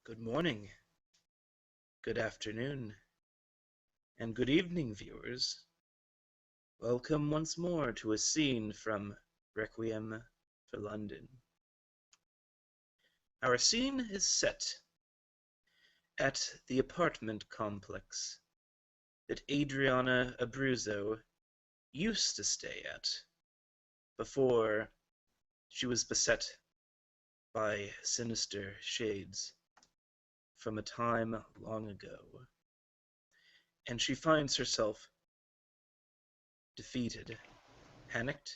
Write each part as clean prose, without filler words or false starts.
Good morning, good afternoon, and good evening, viewers. Welcome once more to a scene from Requiem for London. Our scene is set at the apartment complex that Adriana Abruzzo used to stay at before she was beset by sinister shades from a time long ago, and she finds herself defeated, panicked,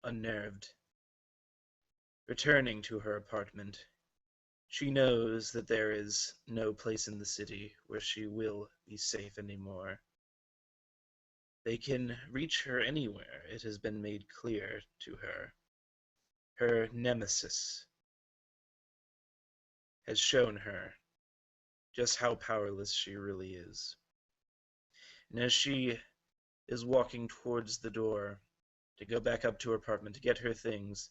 unnerved. Returning to her apartment, she knows that there is no place in the city where she will be safe anymore. They can reach her anywhere, it has been made clear to her. Her nemesis has shown her just how powerless she really is. And as she is walking towards the door to go back up to her apartment to get her things,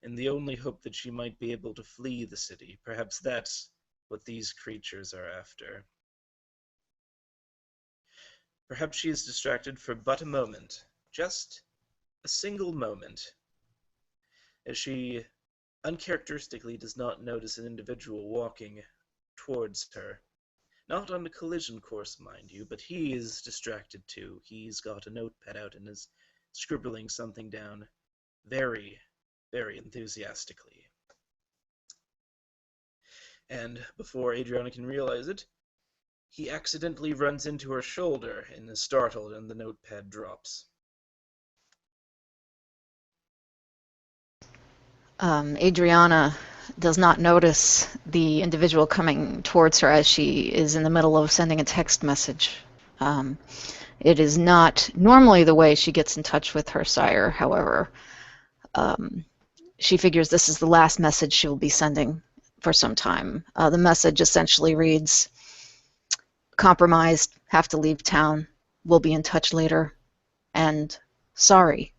in the only hope that she might be able to flee the city, perhaps that's what these creatures are after. Perhaps she is distracted for but a moment, just a single moment, as she uncharacteristically does not notice an individual walking towards her. Not on a collision course, mind you, but he is distracted too. He's got a notepad out and is scribbling something down very, very enthusiastically. And before Adriana can realize it, he accidentally runs into her shoulder and is startled, and the notepad drops. Adriana does not notice the individual coming towards her as she is in the middle of sending a text message. Um, it is not normally the way she gets in touch with her sire, however. She figures this is the last message she will be sending for some time. The message essentially reads, compromised, have to leave town, we'll be in touch later, and sorry.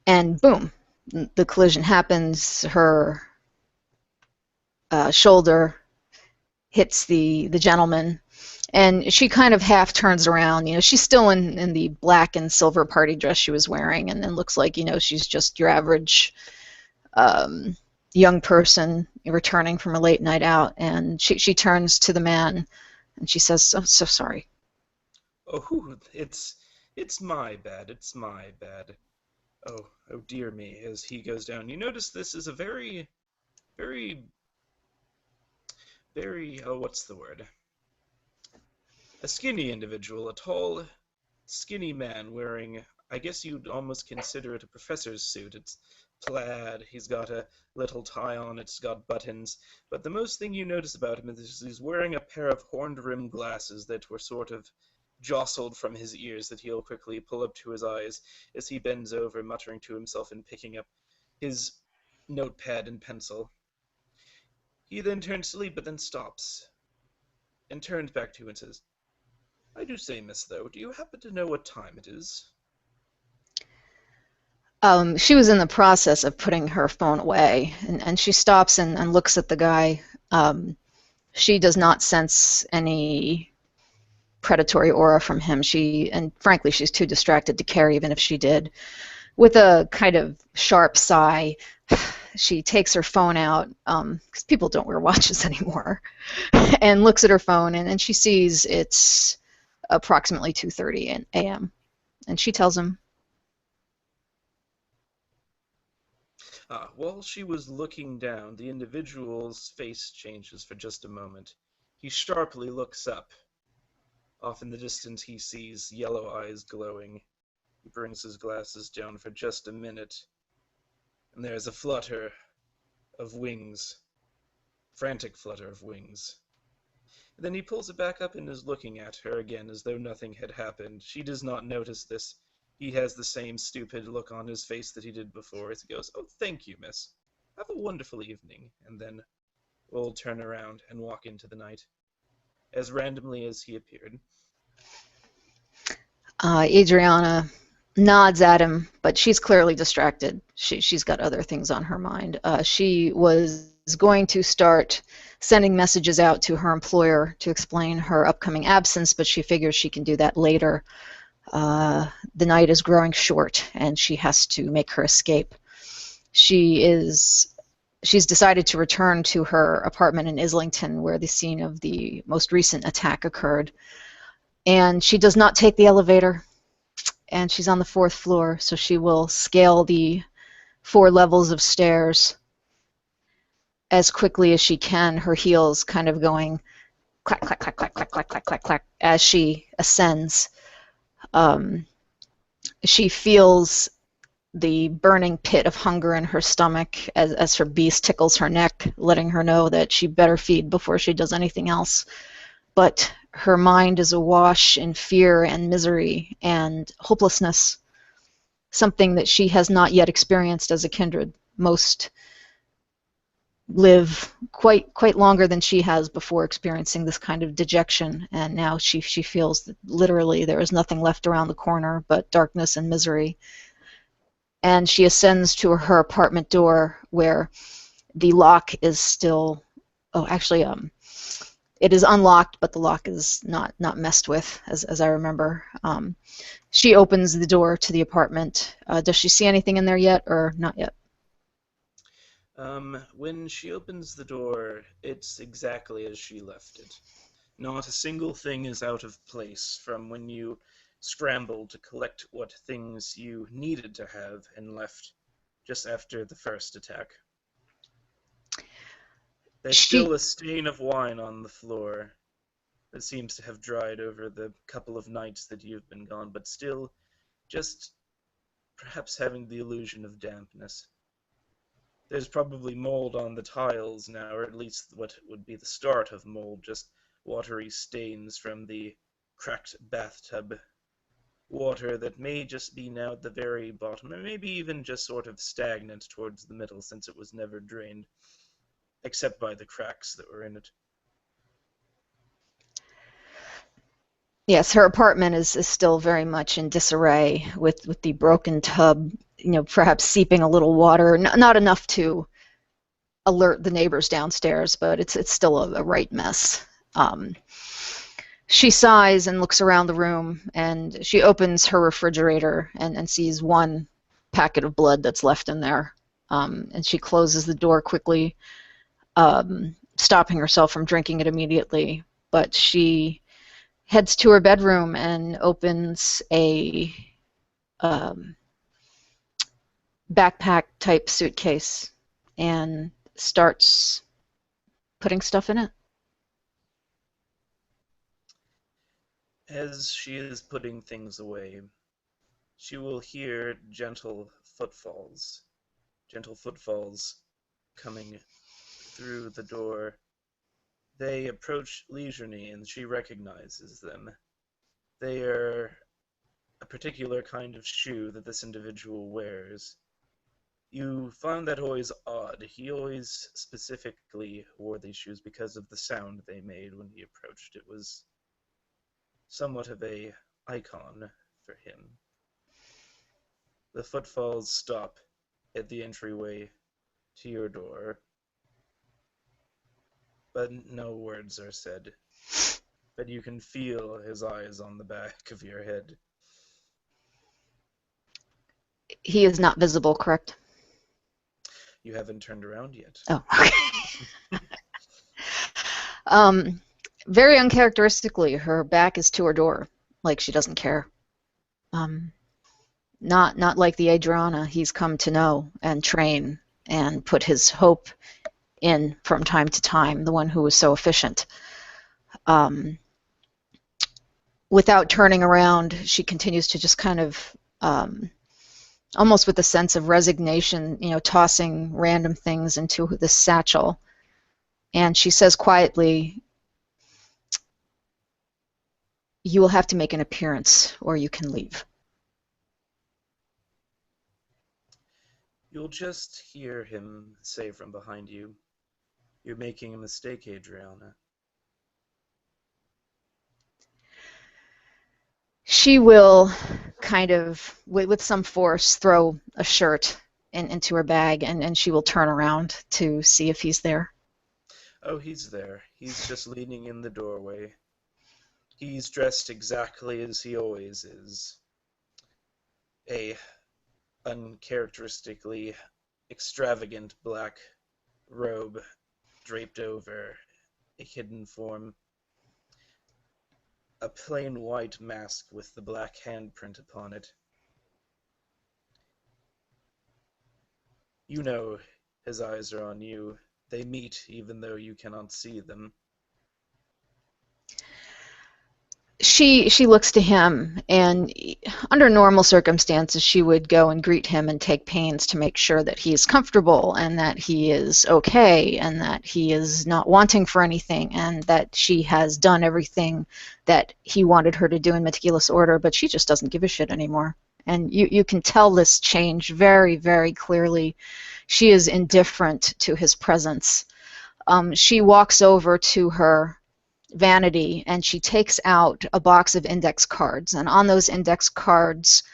And boom, the collision happens. Her shoulder hits the gentleman, and she kind of half turns around. She's still in the black and silver party dress she was wearing, and looks like she's just your average young person returning from a late night out. And she turns to the man, and she says, "Oh, so sorry." Oh, it's my bad. It's my bad. Oh dear me. As he goes down, you notice this is a very, very, very. Oh, what's the word? A skinny individual, a tall, skinny man wearing, I guess you'd almost consider it a professor's suit. It's plaid, he's got a little tie on, it's got buttons, but the most thing you notice about him is he's wearing a pair of horned-rimmed glasses that were sort of jostled from his ears that he'll quickly pull up to his eyes as he bends over, muttering to himself and picking up his notepad and pencil. He then turns to leave, but then stops, and turns back to you and says, I do say, miss, though, do you happen to know what time it is? She was in the process of putting her phone away, and she stops and looks at the guy. She does not sense any predatory aura from him. And frankly, she's too distracted to care, even if she did. With a kind of sharp sigh, she takes her phone out, because people don't wear watches anymore, and looks at her phone, and she sees it's approximately 2:30 a.m. And she tells him, While she was looking down, the individual's face changes for just a moment. He sharply looks up. Off in the distance he sees yellow eyes glowing. He brings his glasses down for just a minute, and there is a flutter of wings. Frantic flutter of wings. Then he pulls it back up and is looking at her again as though nothing had happened. She does not notice this. He has the same stupid look on his face that he did before as he goes, Oh, thank you, miss. Have a wonderful evening. And then will turn around and walk into the night, as randomly as he appeared. Adriana nods at him, but she's clearly distracted. She's got other things on her mind. She was going to start sending messages out to her employer to explain her upcoming absence, but she figures she can do that later. The night is growing short, and she has to make her escape. She's decided to return to her apartment in Islington, where the scene of the most recent attack occurred. And she does not take the elevator, and she's on the fourth floor, so she will scale the 4 levels of stairs as quickly as she can, her heels kind of going clack, clack, clack, clack, clack, clack, clack, clack, clack, as she ascends. Um, she feels the burning pit of hunger in her stomach as her beast tickles her neck, letting her know that she better feed before she does anything else. But her mind is awash in fear and misery and hopelessness, something that she has not yet experienced as a kindred. Most live quite longer than she has before experiencing this kind of dejection, and now she feels that literally there is nothing left around the corner but darkness and misery. And she ascends to her apartment door, where the lock is still, oh, actually, it is unlocked, but the lock is not messed with, as I remember. She opens the door to the apartment. Does she see anything in there yet, or not yet? When she opens the door, it's exactly as she left it. Not a single thing is out of place from when you scrambled to collect what things you needed to have and left just after the first attack. There's She still a stain of wine on the floor that seems to have dried over the couple of nights that you've been gone, but still just perhaps having the illusion of dampness. There's probably mold on the tiles now, or at least what would be the start of mold, just watery stains from the cracked bathtub. Water that may just be now at the very bottom, and maybe even just sort of stagnant towards the middle since it was never drained, except by the cracks that were in it. Yes, her apartment is still very much in disarray, with the broken tub, perhaps seeping a little water, not enough to alert the neighbors downstairs, but it's still a right mess. Um, she sighs and looks around the room, and she opens her refrigerator and sees one packet of blood that's left in there. And she closes the door quickly, stopping herself from drinking it immediately. But she heads to her bedroom and opens a um, backpack type suitcase and starts putting stuff in it. As she is putting things away, she will hear gentle footfalls coming through the door. They approach leisurely, and she recognizes them. They are a particular kind of shoe that this individual wears. You find that always odd. He always specifically wore these shoes because of the sound they made when he approached. It was somewhat of a icon for him. The footfalls stop at the entryway to your door, but no words are said. But you can feel his eyes on the back of your head. He is not visible, correct? You haven't turned around yet. Oh, okay. um, Very uncharacteristically, her back is to her door, like she doesn't care. Um, not like the Adriana he's come to know and train and put his hope in from time to time, the one who was so efficient. Um, Without turning around, she continues to just kind of, almost with a sense of resignation, tossing random things into this satchel. And she says quietly, "You will have to make an appearance, or you can leave." You'll just hear him say from behind you, "You're making a mistake, Adriana." She will kind of, with some force, throw a shirt into her bag, and she will turn around to see if he's there. Oh, he's there. He's just leaning in the doorway. He's dressed exactly as he always is. A uncharacteristically extravagant black robe draped over a hidden form. A plain white mask with the black handprint upon it. You know his eyes are on you. They meet even though you cannot see them. She looks to him, and under normal circumstances she would go and greet him and take pains to make sure that he is comfortable and that he is okay and that he is not wanting for anything and that she has done everything that he wanted her to do in meticulous order, but she just doesn't give a shit anymore. And you can tell this change very, very clearly. She is indifferent to his presence. She walks over to her vanity and she takes out a box of index cards, and on those index cards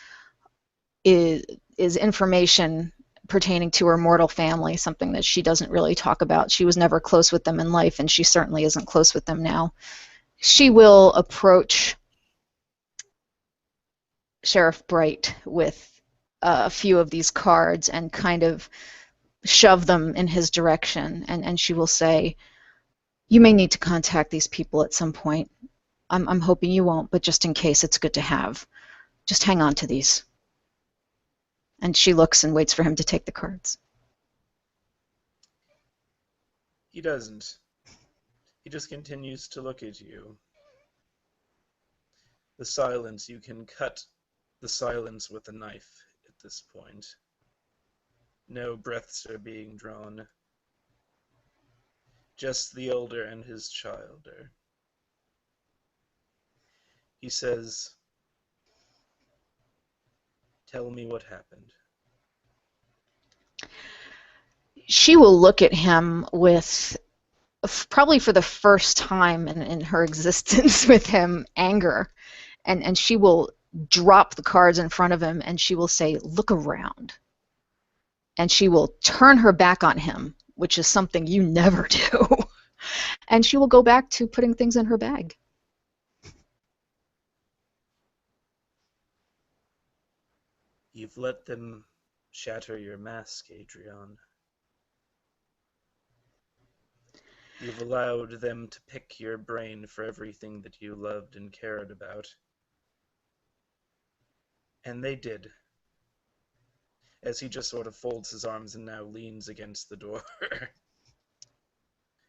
is information pertaining to her mortal family, something that she doesn't really talk about. She was never close with them in life, and she certainly isn't close with them now. She will approach Sheriff Bright with a few of these cards and kind of shove them in his direction, and she will say, "You may need to contact these people at some point. I'm hoping you won't, but just in case, it's good to have. Just hang on to these." And she looks and waits for him to take the cards. He doesn't. He just continues to look at you. The silence, you can cut the silence with a knife at this point. No breaths are being drawn. Just the elder and his child are. He says, "Tell me what happened." She will look at him with, probably for the first time in her existence with him, anger. And she will drop the cards in front of him and she will say, "Look around." And she will turn her back on him, which is something you never do. And she will go back to putting things in her bag. You've let them shatter your mask, Adriana. You've allowed them to pick your brain for everything that you loved and cared about. And they did. As he just sort of folds his arms and now leans against the door.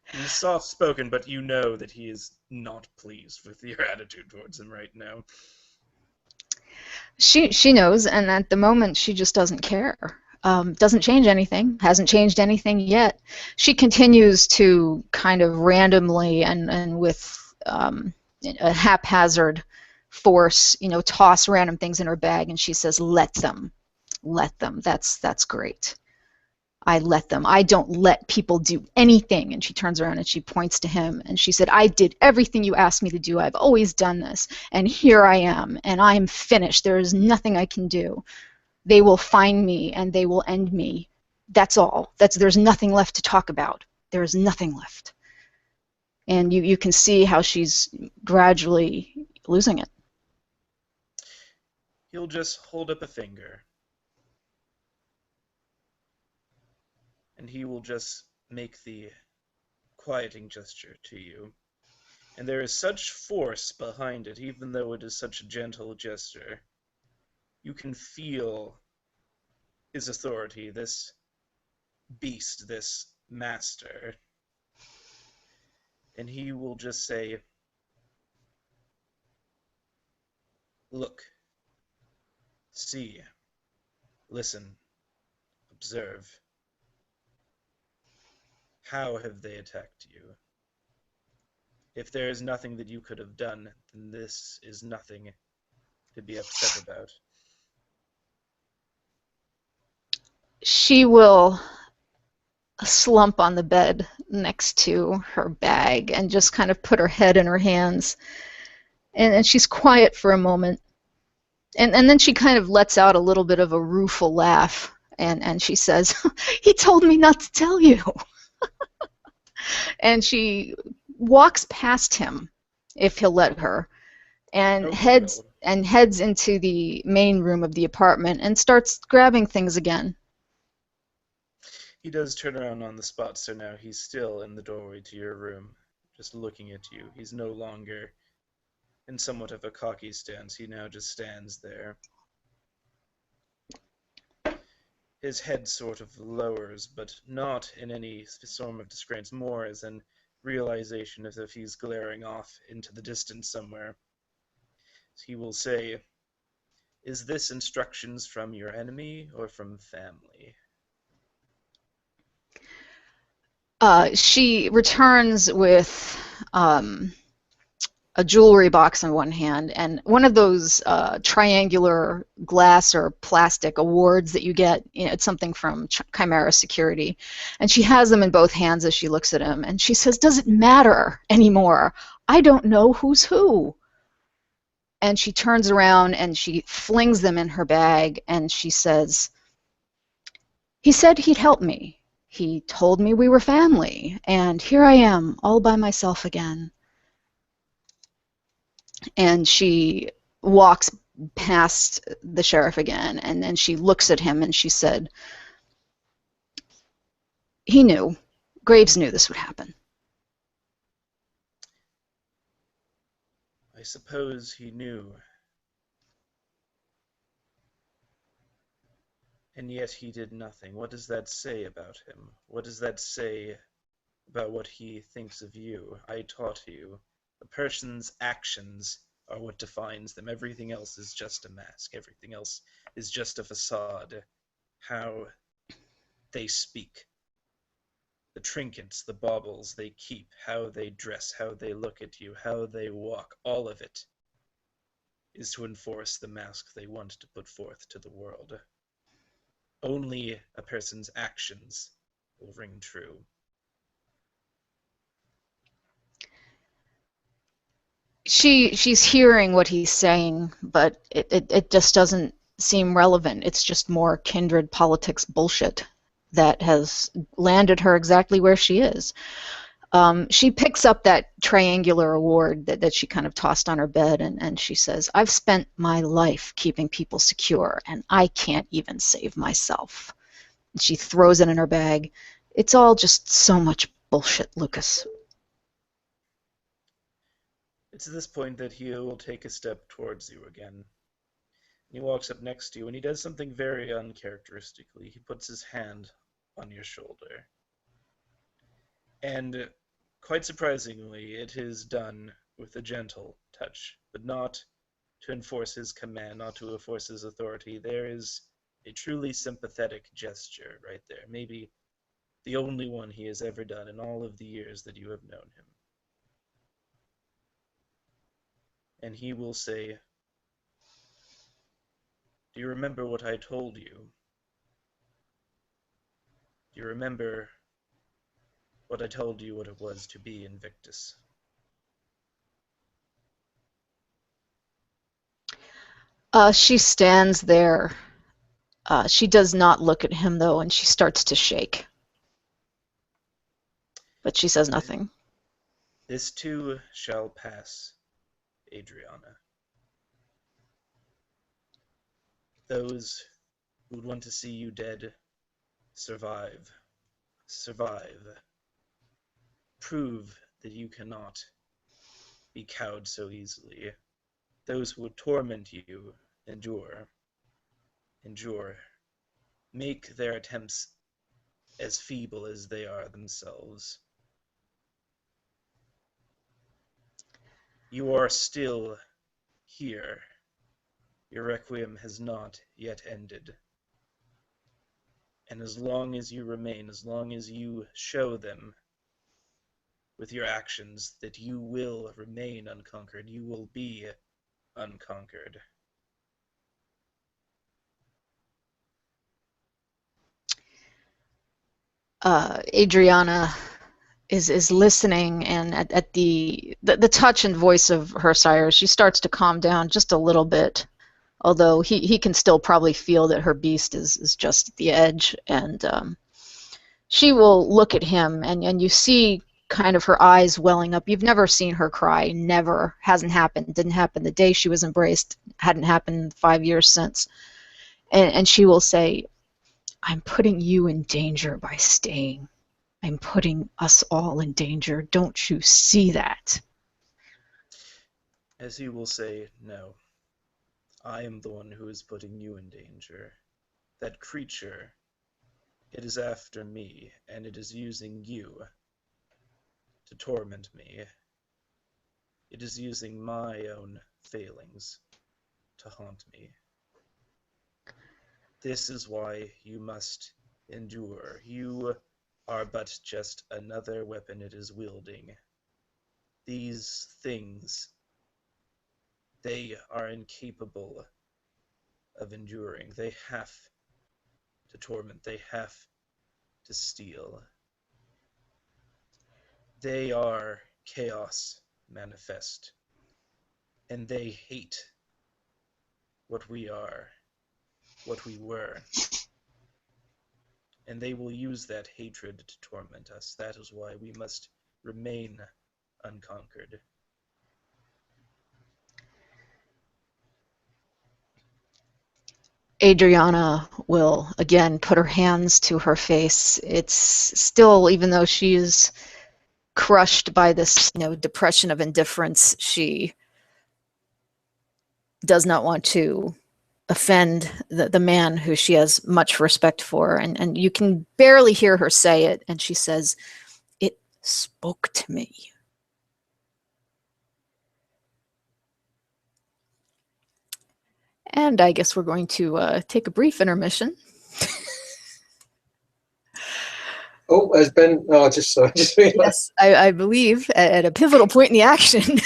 He's soft-spoken, but you know that he is not pleased with your attitude towards him right now. She knows, and at the moment she just doesn't care. Doesn't change anything, hasn't changed anything yet. She continues to kind of randomly and with a haphazard force, toss random things in her bag, and she says, let them. That's great. I let them. I don't let people do anything." And she turns around and she points to him and she said, "I did everything you asked me to do. I've always done this, and here I am, and I am finished. There is nothing I can do. They will find me and they will end me. That's all. There's nothing left to talk about. There is nothing left." And you can see how she's gradually losing it. He'll just hold up a finger. And he will just make the quieting gesture to you. And there is such force behind it, even though it is such a gentle gesture. You can feel his authority, this beast, this master. And he will just say, "Look, see, listen, observe. How have they attacked you? If there is nothing that you could have done, then this is nothing to be upset about." She will slump on the bed next to her bag and just kind of put her head in her hands. And she's quiet for a moment. And then she kind of lets out a little bit of a rueful laugh, and she says, "He told me not to tell you." And she walks past him, if he'll let her, and Oh, he heads will. and heads into the main room of the apartment and starts grabbing things again. He does turn around on the spot, so now he's still in the doorway to your room, just looking at you. He's no longer in somewhat of a cocky stance. He now just stands there. His head sort of lowers, but not in any form of disgrace, more as an realization as if he's glaring off into the distance somewhere. He will say, "Is this instructions from your enemy or from family?" She returns with um, a jewelry box in one hand and one of those triangular glass or plastic awards that you get. It's something from Chimera Security. And she has them in both hands as she looks at him. And she says, "Does it matter anymore? I don't know who's who." And she turns around and she flings them in her bag and she says, "He said he'd help me. He told me we were family. And here I am, all by myself again." And she walks past the sheriff again, and then she looks at him and she said, "He knew. Graves knew this would happen." I suppose he knew, and yet he did nothing. What does that say about him? What does that say about what he thinks of you? I taught you. A person's actions are what defines them. Everything else is just a mask. Everything else is just a facade. How they speak, the trinkets, the baubles they keep, how they dress, how they look at you, how they walk, all of it is to enforce the mask they want to put forth to the world. Only a person's actions will ring true. She's hearing what he's saying, but it just doesn't seem relevant. It's just more kindred politics bullshit that has landed her exactly where she is. She picks up that triangular award that she kind of tossed on her bed, and she says, "I've spent my life keeping people secure, and I can't even save myself." And she throws it in her bag. "It's all just so much bullshit, Lucas." It's at this point that he will take a step towards you again. He walks up next to you and he does something very uncharacteristically. He puts his hand on your shoulder. And quite surprisingly, it is done with a gentle touch, but not to enforce his command, not to enforce his authority. There is a truly sympathetic gesture right there, maybe the only one he has ever done in all of the years that you have known him. And he will say, "Do you remember what I told you? Do you remember what I told you what it was to be Invictus?" She stands there. She does not look at him, though, and she starts to shake. But she says nothing. "This too shall pass, Adriana. Those who would want to see you dead, survive. Survive. Prove that you cannot be cowed so easily. Those who would torment you, endure. Endure. Make their attempts as feeble as they are themselves. You are still here. Your requiem has not yet ended. And as long as you remain, as long as you show them with your actions that you will remain unconquered, you will be unconquered." Adriana is listening, and at the touch and voice of her sire, she starts to calm down just a little bit. although he can still probably feel that her beast is just at the edge. And she will look at him, and you see kind of her eyes welling up. You've never seen her cry. Never. Hasn't happened. Didn't happen the day she was embraced. Hadn't happened 5 years since. And she will say, I'm putting you in danger by staying. I'm putting us all in danger. Don't you see that? As he will say, no, I am the one who is putting you in danger. That creature, it is after me, and it is using you to torment me. It is using my own failings to haunt me. This is why you must endure. You are but just another weapon it is wielding. These things, they are incapable of enduring. They have to torment. They have to steal. They are chaos manifest, and they hate what we are, what we were, and they will use that hatred to torment us. That is why we must remain unconquered. Adriana will again put her hands to her face. It's still, even though she is crushed by this, depression of indifference, she does not want to offend the man who she has much respect for. And you can barely hear her say it. And she says, it spoke to me. And I guess we're going to take a brief intermission. Oh, has Ben? Oh, just realized. Yes, I believe at a pivotal point in the action,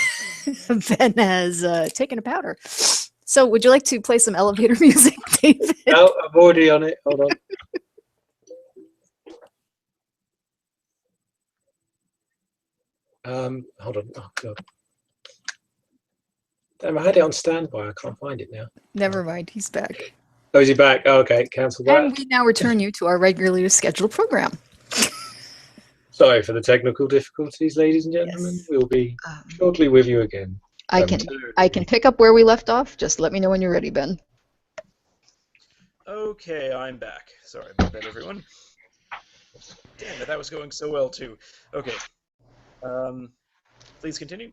Ben has taken a powder. So, would you like to play some elevator music, David? No, I'm already on it. Hold on. Hold on. Oh God. Damn, I had it on standby. I can't find it now. Never mind, he's back. Oh, is he back? Oh, okay, cancel that. And we now return you to our regularly scheduled program. Sorry for the technical difficulties, ladies and gentlemen. Yes. We'll be shortly with you again. I can pick up where we left off. Just let me know when you're ready, Ben. Okay, I'm back. Sorry about that, everyone. Damn it, that was going so well, too. Okay. Please continue.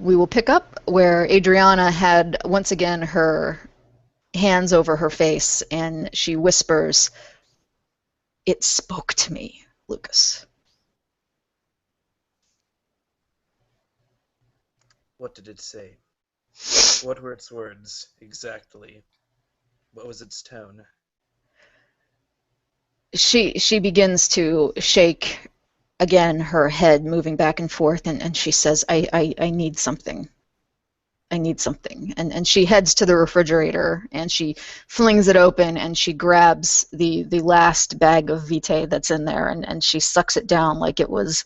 We will pick up where Adriana had once again her hands over her face, and she whispers, it spoke to me, Lucas. What did it say? What were its words, exactly? What was its tone? She begins to shake again, her head moving back and forth, and she says, I need something. I need something. And she heads to the refrigerator, and she flings it open, and she grabs the last bag of Vitae that's in there, and she sucks it down like it was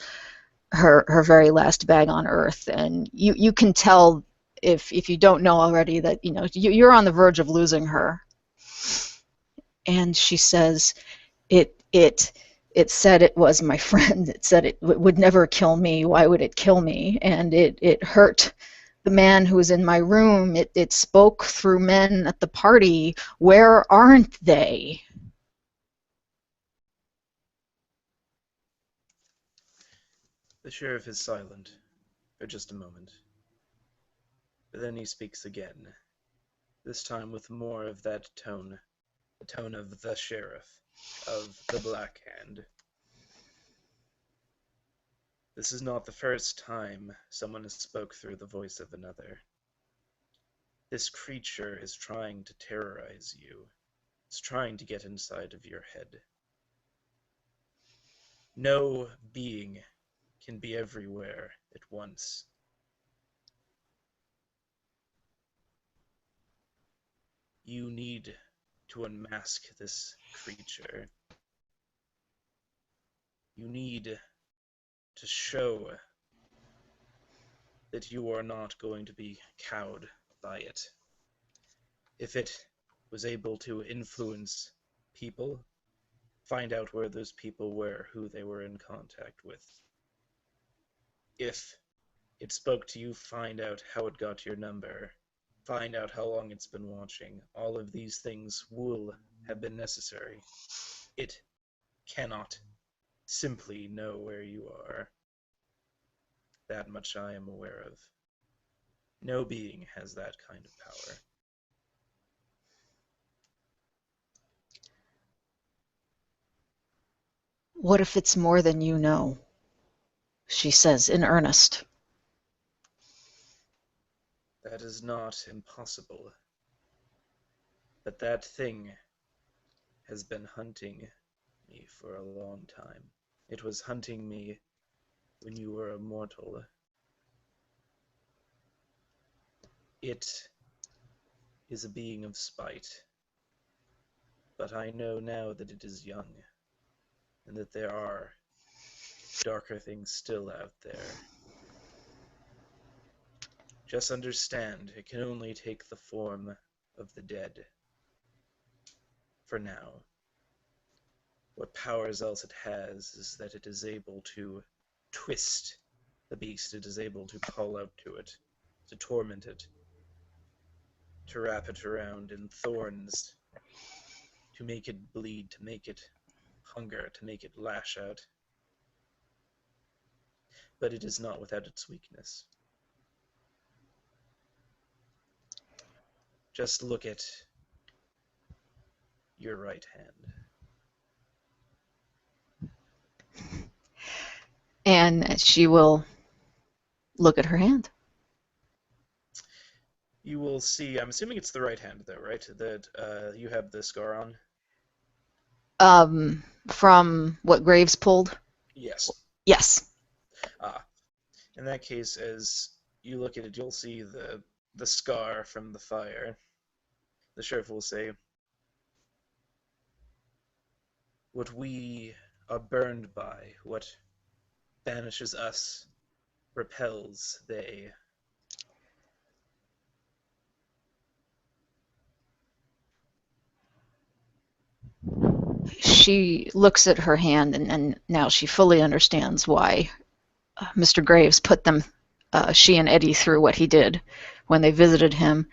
her very last bag on Earth. And you can tell, if you don't know already, that you're on the verge of losing her. And she says, it said it was my friend. It said it would never kill me. Why would it kill me? And it hurt the man who was in my room. It spoke through men at the party. Where aren't they? The sheriff is silent for just a moment. But then he speaks again, this time with more of that tone, the tone of the sheriff, of the Black Hand. This is not the first time someone has spoke through the voice of another. This creature is trying to terrorize you. It's trying to get inside of your head. No being can be everywhere at once. You need to unmask this creature. You need to show that you are not going to be cowed by it. if it was able to influence people, find out where those people were, who they were in contact with. If it spoke to you, find out how it got your number, find out how long it's been watching. All of these things will have been necessary. It cannot simply know where you are. That much I am aware of. No being has that kind of power. What if it's more than you know? She says in earnest. That is not impossible. But that thing has been hunting me for a long time. It was hunting me when you were a mortal. It is a being of spite. But I know now that it is young, and that there are darker things still out there. Just understand, it can only take the form of the dead. For now. What powers else it has is that it is able to twist the beast. It is able to call out to it, to torment it, to wrap it around in thorns, to make it bleed, to make it hunger, to make it lash out. But it is not without its weakness. Just look at your right hand. And she will look at her hand. You will see, I'm assuming it's the right hand though, right? That you have the scar on? From what Graves pulled? Yes. Yes. In that case, as you look at it, you'll see the scar from the fire. The sheriff will say, what we are burned by, what banishes us, repels they. She looks at her hand, and now she fully understands why Mr. Graves put them, she and Eddie, through what he did when they visited him.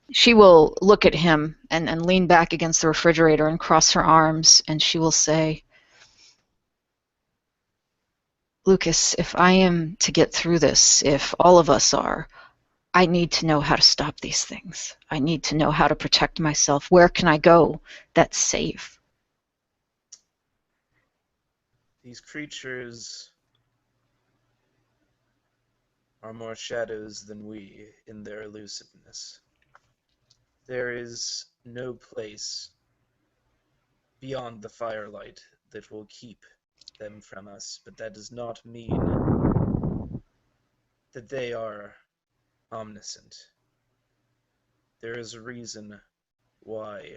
She will look at him and lean back against the refrigerator and cross her arms, and she will say, Lucas, if I am to get through this, if all of us are, I need to know how to stop these things. I need to know how to protect myself. Where can I go that's safe? These creatures are more shadows than we in their elusiveness. There is no place beyond the firelight that will keep them from us, but that does not mean that they are omniscient. There is a reason why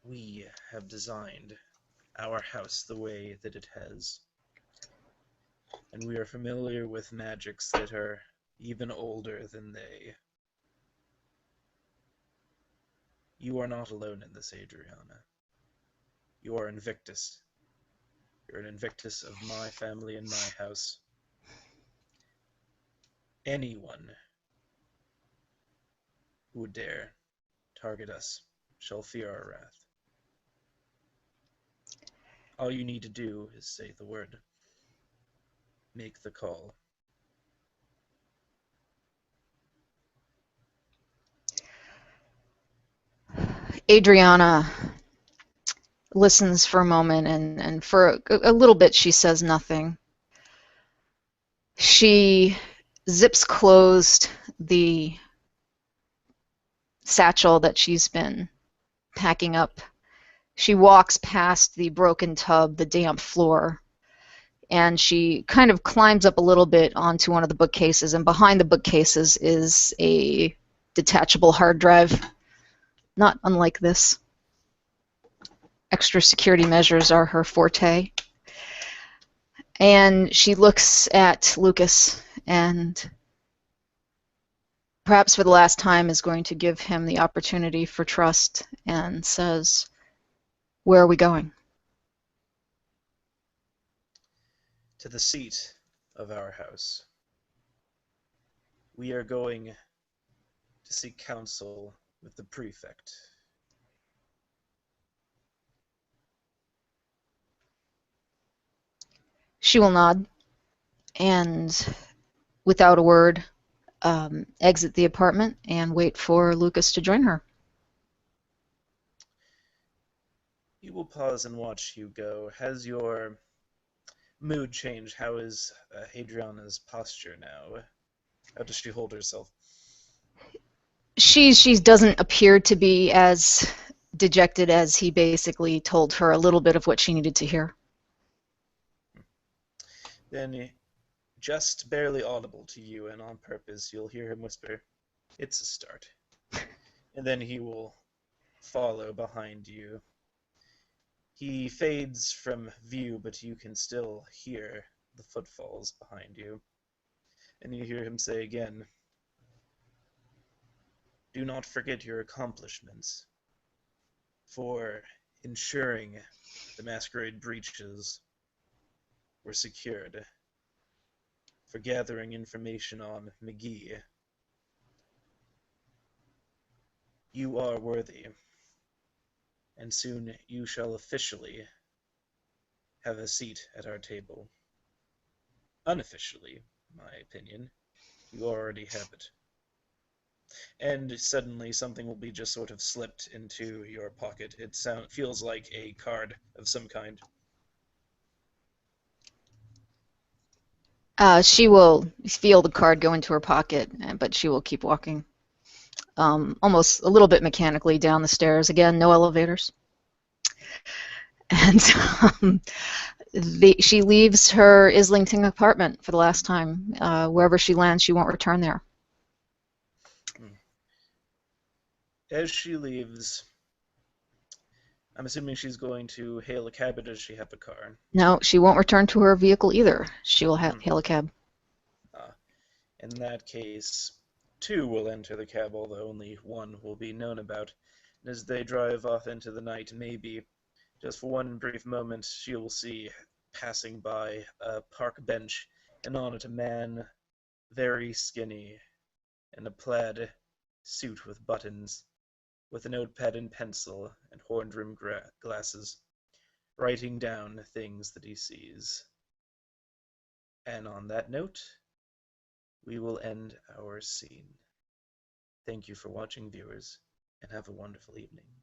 we have designed our house the way that it has. And we are familiar with magics that are even older than they. You are not alone in this, Adriana. You are Invictus. You're an Invictus of my family and my house. Anyone who would dare target us shall fear our wrath. All you need to do is say the word. Make the call. Adriana listens for a moment, and for a little bit she says nothing. She zips closed the satchel that she's been packing up. She walks past the broken tub, the damp floor, and she kind of climbs up a little bit onto one of the bookcases, and behind the bookcases is a detachable hard drive, not unlike this. Extra security measures are her forte. And she looks at Lucas, and perhaps for the last time, is going to give him the opportunity for trust and says, "Where are we going?" To the seat of our house. We are going to seek counsel with the prefect. She will nod and, without a word, exit the apartment and wait for Lucas to join her. You will pause and watch you go. Has your mood changed? How is Adriana's posture now? How does she hold herself? She doesn't appear to be as dejected as he basically told her a little bit of what she needed to hear. Then, just barely audible to you, and on purpose, you'll hear him whisper, "It's a start." And then he will follow behind you. He fades from view, but you can still hear the footfalls behind you. And you hear him say again, "Do not forget your accomplishments for ensuring the masquerade breaches were secured, for gathering information on McGee. You are worthy, and soon you shall officially have a seat at our table. Unofficially, in my opinion, you already have it." And suddenly something will be just sort of slipped into your pocket. It feels like a card of some kind. She will feel the card go into her pocket, but she will keep walking, almost a little bit mechanically down the stairs. Again, no elevators. And she leaves her Islington apartment for the last time. Wherever she lands, she won't return there. As she leaves, I'm assuming she's going to hail a cab, or does she have a car? No, she won't return to her vehicle either. She will hail a cab. In that case, two will enter the cab, although only one will be known about. And as they drive off into the night, maybe, just for one brief moment, she will see passing by a park bench, and on it a man, very skinny, in a plaid suit with buttons, with a notepad and pencil and horn-rimmed glasses, writing down things that he sees. And on that note, we will end our scene. Thank you for watching, viewers, and have a wonderful evening.